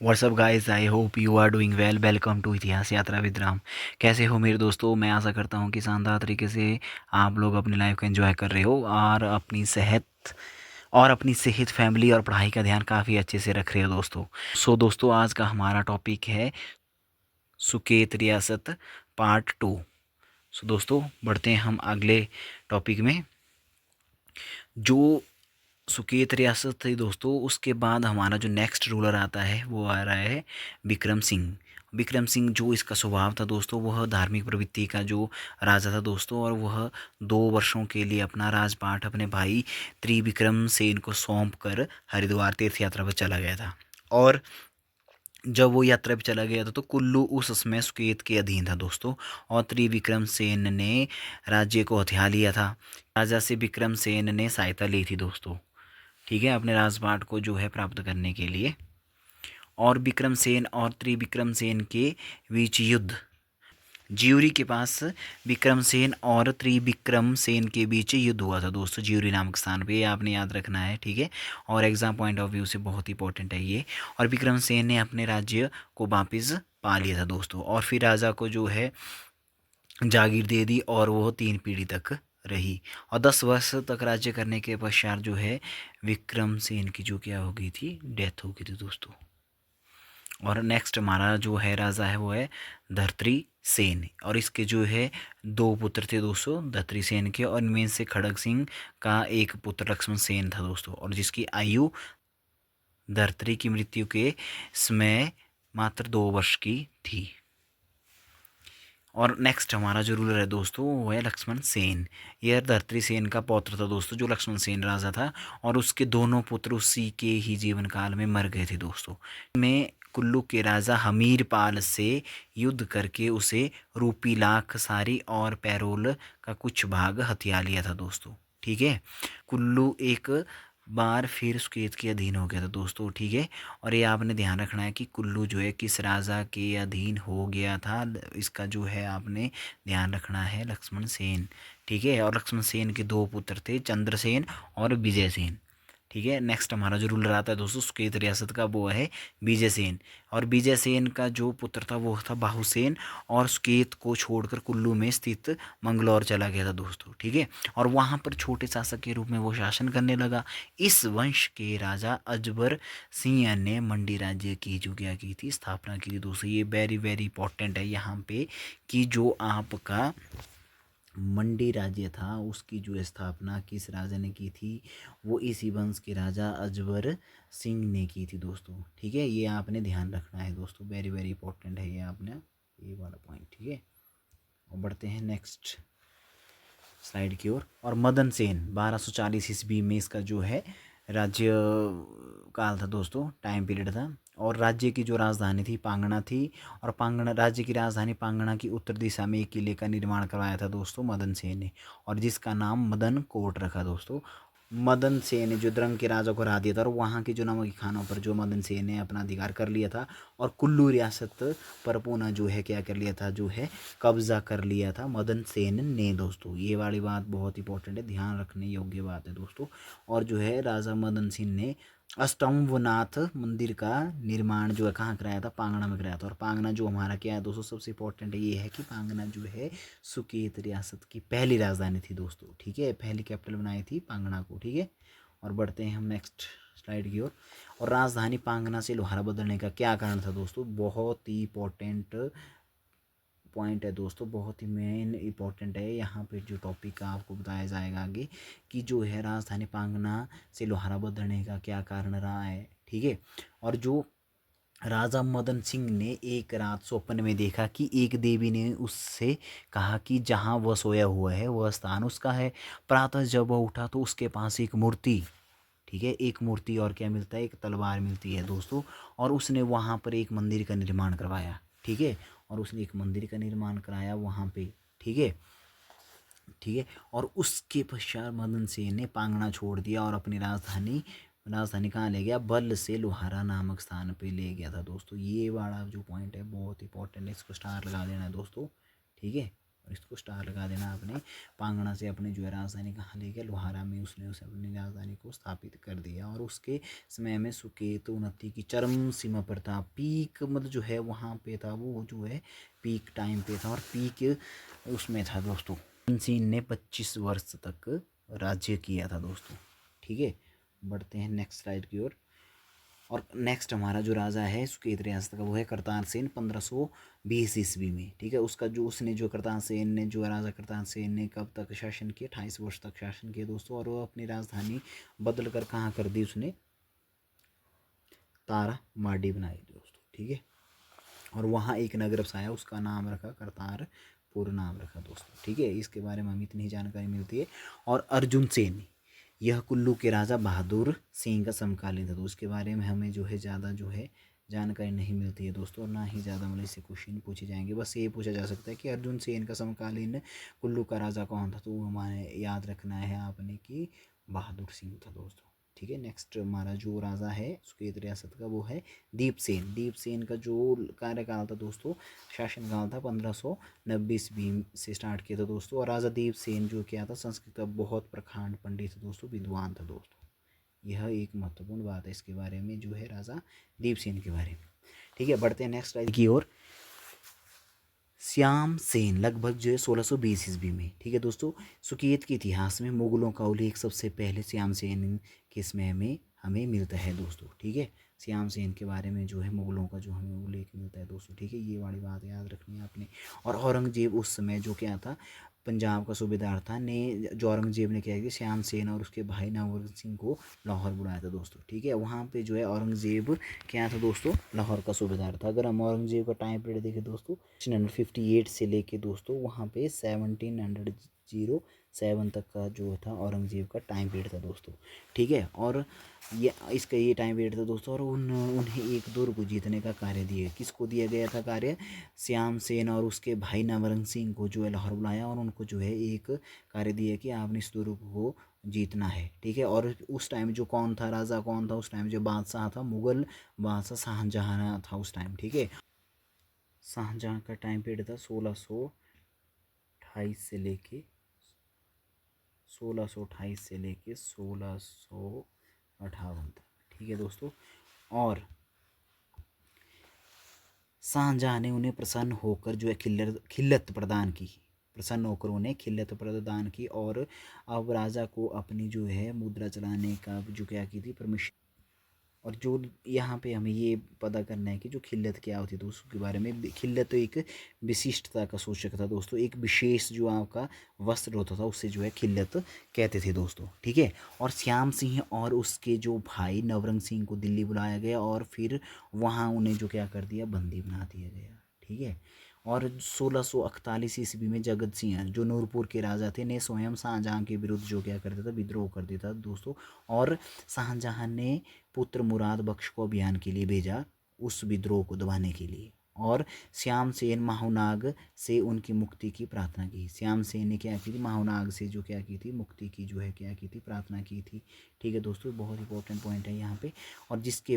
WhatsApp guys, I hope you are doing well. Welcome to Itihas Yatra with Ram. कैसे हो मेरे दोस्तों? मैं आशा करता हूँ कि शानदार तरीके से आप लोग अपनी लाइफ को एंजॉय कर रहे हो और अपनी सेहत, फैमिली और पढ़ाई का ध्यान काफ़ी अच्छे से रख रहे हो दोस्तों। दोस्तों, आज का हमारा टॉपिक है सुकेत रियासत पार्ट 2। दोस्तों, बढ़ते हैं हम अगले टॉपिक में। जो सुकेत रियासत थी दोस्तों, उसके बाद हमारा जो नेक्स्ट रूलर आता है वो आ रहा है विक्रम सिंह। विक्रम सिंह जो इसका स्वभाव था दोस्तों, वह धार्मिक प्रवृत्ति का जो राजा था दोस्तों, और वह 2 वर्षों के लिए अपना राजपाट अपने भाई त्रिविक्रम सेन को सौंप कर हरिद्वार तीर्थ यात्रा पर चला गया था। और जब वो यात्रा पे चला गया था तो कुल्लू उस समय सुकेत के अधीन था दोस्तों, और त्रिविक्रम सेन ने राज्य को हथिया लिया था। राजा से विक्रम सेन ने सहायता ली थी दोस्तों, ठीक है, अपने राजपाट को जो है प्राप्त करने के लिए। और विक्रम सेन और त्रिविक्रम सेन के बीच युद्ध, ज्यूरी के पास विक्रम सेन और त्रिविक्रम सेन के बीच युद्ध हुआ था दोस्तों, ज्यूरी नामक स्थान पे। ये आपने याद रखना है, ठीक है, और एग्जाम पॉइंट ऑफ व्यू से बहुत इंपॉर्टेंट है ये। और विक्रम सेन ने अपने राज्य को वापस पा लिया था दोस्तों, और फिर राजा को जो है जागीर दे दी, और वो 3 पीढ़ी तक रही। और 10 वर्ष तक राज्य करने के पश्चात जो है विक्रम सेन की जो क्या हो गई थी, डेथ हो गई थी दोस्तों। और नेक्स्ट हमारा जो है राजा है वो है धर्तरी सेन, और इसके जो है 2 पुत्र थे दोस्तों धर्तरी सेन के, और इनमें से खड़ग सिंह का एक पुत्र लक्ष्मण सेन था दोस्तों, और जिसकी आयु धर्तरी की मृत्यु के समय मात्र 2 वर्ष की थी। और नेक्स्ट हमारा जो रूलर है दोस्तों वो है लक्ष्मण सेन। यह धर्तरी सेन का पौत्र था दोस्तों, जो लक्ष्मण सेन राजा था, और उसके दोनों पुत्र उसी के ही जीवन काल में मर गए थे दोस्तों। में कुल्लू के राजा हमीरपाल से युद्ध करके उसे रूपी लाख सारी और पैरोल का कुछ भाग हथिया लिया था दोस्तों, ठीक है। कुल्लू एक बार फिर सुकेत के अधीन हो गया था दोस्तों, ठीक है। और ये आपने ध्यान रखना है कि कुल्लू जो है किस राजा के अधीन हो गया था, इसका जो है आपने ध्यान रखना है, लक्ष्मण सेन, ठीक है। और लक्ष्मण सेन के 2 पुत्र थे, चंद्रसेन और विजय सेन, ठीक है। नेक्स्ट हमारा जो रूलर आता है दोस्तों सुकेत रियासत का, वो है विजय सेन। और विजय सेन का जो पुत्र था वो था बाहुसेन, और सुकेत को छोड़कर कुल्लू में स्थित मंगलौर चला गया था दोस्तों, ठीक है। और वहाँ पर छोटे शासक के रूप में वो शासन करने लगा। इस वंश के राजा अजबर सिंह ने मंडी राज्य की जो क्या की थी, स्थापना की थी दोस्तों। ये वेरी वेरी इंपॉर्टेंट है यहाँ पे, कि जो आपका मंडी राज्य था उसकी जो स्थापना किस राजा ने की थी, वो इसी वंश के राजा अजबर सिंह ने की थी दोस्तों, ठीक है। ये आपने ध्यान रखना है दोस्तों, वेरी वेरी इंपॉर्टेंट है ये आपने, ये वाला पॉइंट, ठीक है। और बढ़ते हैं नेक्स्ट स्लाइड की ओर। और मदन सेन 1240 ईस्वी में इसका जो है राज्य काल था दोस्तों, टाइम पीरियड था। और राज्य की जो राजधानी थी पांगणा थी, और पांगणा राज्य की राजधानी पांगणा की उत्तर दिशा में एक किले का निर्माण करवाया था दोस्तों मदन सेन ने, और जिसका नाम मदन कोट रखा दोस्तों। मदन सेन ने जो द्रंग के राजा को हरा दिया था, और वहाँ के जो नमक खानों पर जो मदन सेन ने अपना अधिकार कर लिया था, और कुल्लू रियासत पर पुनः जो है क्या कर लिया था, जो है कब्जा कर लिया था मदन सेन ने दोस्तों। ये वाली बात बहुत इंपॉर्टेंट है, ध्यान रखने योग्य बात है दोस्तों। और जो है राजा मदन सिंह ने अष्टम्भनाथ मंदिर का निर्माण जो है कहाँ कराया था, पांगणा में कराया था। और पांगणा जो हमारा क्या है दोस्तों, सबसे इंपॉर्टेंट ये है कि पांगणा जो है सुकेत रियासत की पहली राजधानी थी दोस्तों, ठीक है, पहली कैपिटल बनाई थी पांगणा को, ठीक है। और बढ़ते हैं हम नेक्स्ट स्लाइड की ओर। और राजधानी पांगणा से लोहारा बदलने का क्या कारण था दोस्तों, बहुत ही इंपॉर्टेंट पॉइंट है दोस्तों, बहुत ही मेन इंपॉर्टेंट है। यहाँ पे जो टॉपिक का आपको बताया जाएगा आगे, कि जो है राजधानी पांगना से लोहारा बदलने का क्या कारण रहा है, ठीक है। और जो राजा मदन सिंह ने एक रात स्वप्न में देखा कि एक देवी ने उससे कहा कि जहाँ वह सोया हुआ है वह स्थान उसका है। प्रातः जब वह उठा तो उसके पास एक मूर्ति, ठीक है, एक मूर्ति और क्या मिलता है, एक तलवार मिलती है दोस्तों। और उसने वहाँ पर एक मंदिर का निर्माण करवाया, ठीक है, और उसने एक मंदिर का निर्माण कराया वहाँ पे, ठीक है, ठीक है। और उसके पश्चात मदन सेन ने पांगणा छोड़ दिया और अपनी राजधानी कहाँ ले गया, बल से लोहारा नामक स्थान पे ले गया था दोस्तों। ये वाला जो पॉइंट है बहुत इंपॉर्टेंट है, इसको स्टार लगा देना है दोस्तों, ठीक है। और इसको स्टार लगा देना आपने। पांगणा से अपनी जो है राजधानी कहाँ ले गया, लोहारा में उसने उसे अपनी राजधानी को स्थापित कर दिया। और उसके समय में सुकेत उन्नति की चरम सीमा पर था, पीक मतलब जो है वहाँ पे था, वो जो है पीक टाइम पे था और पीक उसमें था दोस्तों। सेन ने 25 वर्ष तक राज्य किया था दोस्तों। ठीक है, बढ़ते हैं नेक्स्ट स्लाइड की ओर। और नेक्स्ट हमारा जो राजा है सुकेत रियासत का वो है करतार सेन 1520 ईस्वी में। ठीक है, उसका जो उसने जो करतार सेन ने जो राजा करतार सेन ने कब तक शासन किया, 28 वर्ष तक शासन किया दोस्तों। और वो अपनी राजधानी बदल कर कहाँ कर दी उसने, तारा माडी बनाई दोस्तों। ठीक है, और वहाँ एक नगर बसाया, उसका नाम रखा करतारपुर नाम रखा दोस्तों। ठीक है, इसके बारे में हमें इतनी जानकारी मिलती है। और अर्जुन सेन, यह कुल्लू के राजा बहादुर सिंह का समकालीन था। तो उसके बारे में हमें जो है ज़्यादा जो है जानकारी नहीं मिलती है दोस्तों, और ना ही ज़्यादा मतलब इससे क्वेश्चन पूछे जाएंगे। बस ये पूछा जा सकता है कि अर्जुन सेन का समकालीन कुल्लू का राजा कौन था, तो वो हमारे याद रखना है आपने कि बहादुर सिंह था दोस्तों। ठीक है, नेक्स्ट हमारा जो राजा है सुकेत रियासत का वो है दीप सेन। दीप सेन का जो कार्यकाल था दोस्तों, शासनकाल था 1590 ईस्वी से स्टार्ट किया था दोस्तों। और राजा दीप सेन जो क्या था, संस्कृत का बहुत प्रखांड पंडित था दोस्तों, विद्वान था दोस्तों। यह एक महत्वपूर्ण बात है इसके बारे में जो है राजा दीप सेन के बारे में। ठीक है, बढ़ते हैं नेक्स्ट स्लाइड की ओर। श्याम सेन लगभग जो है 1620 ईस्वी में। ठीक है दोस्तों, सुकेत के इतिहास में मुगलों का उल्लेख सबसे पहले श्याम सेन के समय में हमें मिलता है दोस्तों। ठीक है, श्याम सेन के बारे में जो है मुगलों का जो हमें उल्लेख मिलता है दोस्तों। ठीक है, ये वाली बात याद रखनी है आपने। और औरंगजेब उस समय जो क्या था, पंजाब का सूबेदार था, ने जो औरंगजेब ने क्या किया, श्याम सेन और उसके भाई नवरंग सिंह को लाहौर बुलाया था दोस्तों। ठीक है, वहाँ पे जो है औरंगजेब क्या था दोस्तों, लाहौर का सूबेदार था। अगर हम औरंगजेब का टाइम पीरियड देखें दोस्तों, 1658 से लेके दोस्तों वहाँ पे 1707 तक का जो था औरंगजेब का टाइम पीरियड था दोस्तों। ठीक है, और ये टाइम पीरियड था दोस्तों। और उन्हें एक दुर्ग जीतने का कार्य दिया, किसको दिया गया था कार्य, श्याम सेन और उसके भाई नवरंग सिंह को जो है लाहौर बुलाया और उनको जो है एक कार्य दिया कि आपने इस दुर्ग को जीतना है। ठीक है, और उस टाइम जो कौन था, राजा कौन था उस टाइम, जो बादशाह था, मुगल बादशाह शाहजहाँ था उस टाइम। ठीक है, शाहजहाँ का टाइम पीरियड था 1628 से लेके 1658 तक। ठीक है दोस्तों, और शाहजहाँ ने उन्हें प्रसन्न होकर जो है खिल्लत प्रदान की, प्रसन्न होकर उन्हें खिल्लत प्रदान की। और अब राजा को अपनी जो है मुद्रा चलाने का जो क्या की थी, परमिशन। और जो यहाँ पे हमें ये पता करना है कि जो खिल्लत क्या होती है दोस्तों के बारे में। खिल्लत तो एक विशिष्टता का सूचक था दोस्तों, एक विशेष जो आपका वस्त्र होता था उससे जो है खिल्लत कहते थे दोस्तों। ठीक है, और श्याम सिंह और उसके जो भाई नवरंग सिंह को दिल्ली बुलाया गया और फिर वहाँ उन्हें जो क्या कर दिया, बंदी बना दिया गया। ठीक है, और 1641 ईस्वी में जगत सिंह जो नूरपुर के राजा थे ने स्वयं शाहजहाँ के विरुद्ध जो क्या कर दिया था, विद्रोह कर दिया था दोस्तों। और शाहजहाँ ने पुत्र मुराद बख्श को अभियान के लिए भेजा उस विद्रोह को दबाने के लिए। और श्याम सेन माहौनाग से उनकी मुक्ति की प्रार्थना की। श्याम सेन ने क्या की थी, माहौनाग से जो क्या की थी, मुक्ति की जो है क्या की थी, प्रार्थना की थी। ठीक है दोस्तों, बहुत इंपॉर्टेंट पॉइंट है यहाँ पे। और जिसके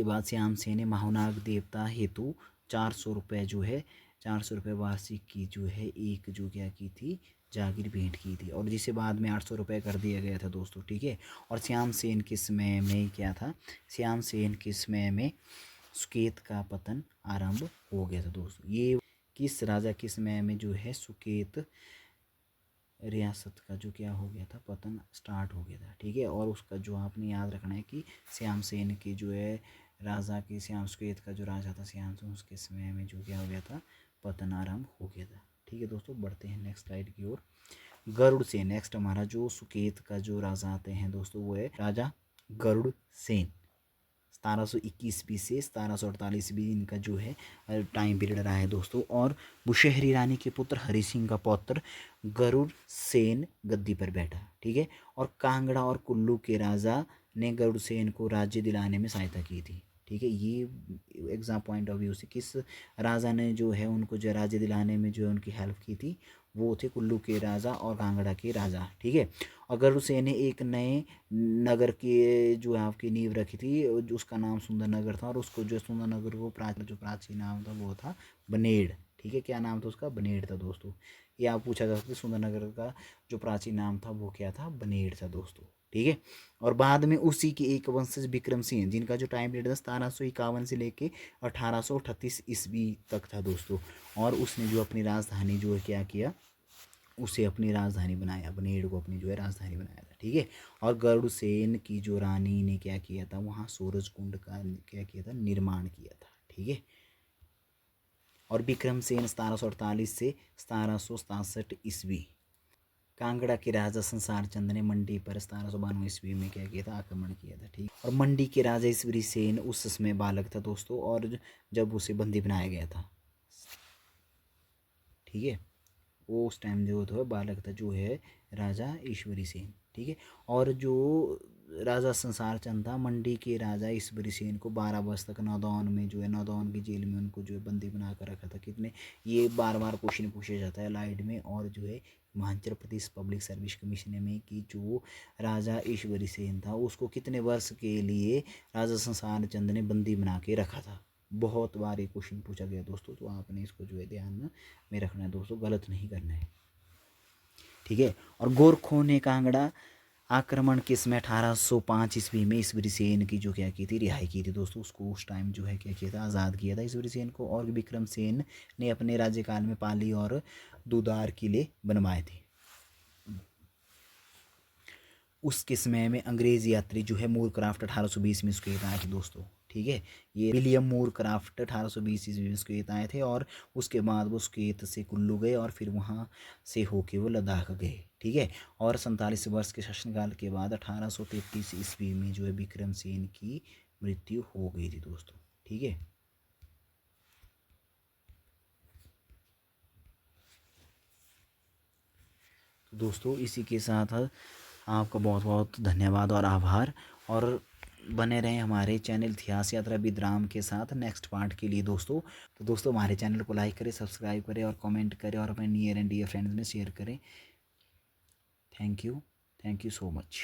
बाद श्याम सेन ने माहौनाग देवता हेतु 400 रुपये जो है 400 रुपये वार्षिक की जो है एक जो क्या की थी, जागीर भेंट की थी, और जिसे बाद में 800 रुपये कर दिया गया था दोस्तों। ठीक है, और श्याम सेन के समय में क्या था, श्याम सेन के समय में सुकेत का पतन आरंभ हो गया था दोस्तों। ये किस राजा के समय में जो है सुकेत रियासत का जो क्या हो गया था, पतन स्टार्ट हो गया था। ठीक है, और उसका जो आपने याद रखना है कि श्याम सेन की जो है राजा की, श्याम सुकेत का जो राजा था श्याम सेन, उसके समय में जो क्या हो गया था, पतन आरंभ हो गया था। ठीक है दोस्तों, बढ़ते हैं नेक्स्ट स्लाइड की ओर। गरुड़ सेन, नेक्स्ट हमारा जो सुकेत का जो राजा आते हैं दोस्तों वो है राजा गरुड़ सेन। 1721 से 1748 इनका जो है टाइम पीरियड रहा है दोस्तों। और बुशहरी रानी के पुत्र हरि सिंह का पौत्र गरुड़ सेन गद्दी पर बैठा। ठीक है, और कांगड़ा और कुल्लू के राजा ने गरुड़ सेन को राज्य दिलाने में सहायता की थी। ठीक है, ये एग्जाम पॉइंट ऑफ व्यू से किस राजा ने जो है उनको जो राज्य दिलाने में जो है उनकी हेल्प की थी, वो थे कुल्लू के राजा और कांगड़ा के राजा। ठीक है, अगर उसे ने एक नए नगर के जो है आपकी नींव रखी थी, उसका नाम सुंदर नगर था। और उसको जो सुंदर नगर को जो प्राचीन नाम था वो था बनेड़। ठीक है, क्या नाम था उसका? बनेड़ था दोस्तों। ये आप पूछा जा सकता है सुंदरनगर का जो प्राचीन नाम था वो क्या था? बनेड़ था दोस्तों। ठीक है, और बाद में उसी के एक वंशज विक्रम सिंह, जिनका जो टाइम पीरियड था 1751 से लेके 1838 ईस्वी तक था दोस्तों। और उसने जो अपनी राजधानी जो है क्या किया, उसे अपनी राजधानी बनाया, बनेड़ को अपनी जो है राजधानी बनाया था। ठीक है, और गरुड़सेन की जो रानी ने क्या किया था, वहाँ सूरज कुंड का क्या किया था? निर्माण किया था। ठीक है, और विक्रमसेन 1748 से 1767 ईस्वी, कांगड़ा के राजा संसार चंद ने मंडी पर 1792 ईस्वी में क्या किया था? आक्रमण किया था। ठीक, और मंडी के राजा ईश्वरी सेन उस समय बालक था दोस्तों, और जब उसे बंदी बनाया गया था। ठीक है, वो उस टाइम जो है बालक था जो है राजा ईश्वरी सेन। ठीक है, और जो राजा संसार चंद था, मंडी के राजा ईश्वरी सेन को 12 वर्ष तक नादौन में जो है, नादौन की जेल में उनको जो है बंदी बना कर रखा था। कितने, ये बार बार क्वेश्चन पूछा जाता है लाइट में, और जो है Himachal Pradesh public service commission में कि जो राजा ईश्वरी सेन था उसको कितने वर्ष के लिए राजा संसार चंद ने बंदी बना के रखा था। बहुत बार ये क्वेश्चन पूछा गया दोस्तों, तो आपने इसको जो है ध्यान में रखना है दोस्तों, गलत नहीं करना है। ठीक है, और गोरखों ने कांगड़ा आक्रमण के समय 1805 ईस्वी में ईश्वरी सेन की जो क्या की थी? रिहाई की थी दोस्तों। उसको उस टाइम जो है क्या किया था? आज़ाद किया था ईश्वरी सेन को। और विक्रम सेन ने अपने राज्यकाल में पाली और दुदार किले बनवाए थे। उसके समय में अंग्रेज यात्री जो है मूरक्राफ्ट 1820 में उसके आए थे दोस्तों। ठीक है, ये विलियम मूरक्राफ्ट 1820 ईस्वी में उसके आए थे, और उसके बाद वो स्केत से कुल्लू गए, और फिर वहाँ से होके वो लद्दाख गए। ठीक है, और 47 वर्ष के शासनकाल के बाद 1833 ईस्वी में जो है विक्रम सेन की मृत्यु हो गई थी दोस्तों। ठीक है, तो दोस्तों इसी के साथ आपका बहुत बहुत धन्यवाद और आभार, और बने रहें हमारे चैनल इतिहास यात्रा विद राम के साथ नेक्स्ट पार्ट के लिए दोस्तों। तो दोस्तों हमारे चैनल को लाइक करें, सब्सक्राइब करें, और कमेंट करें, और अपने नियर एंड डियर फ्रेंड्स में शेयर करें। Thank you so much.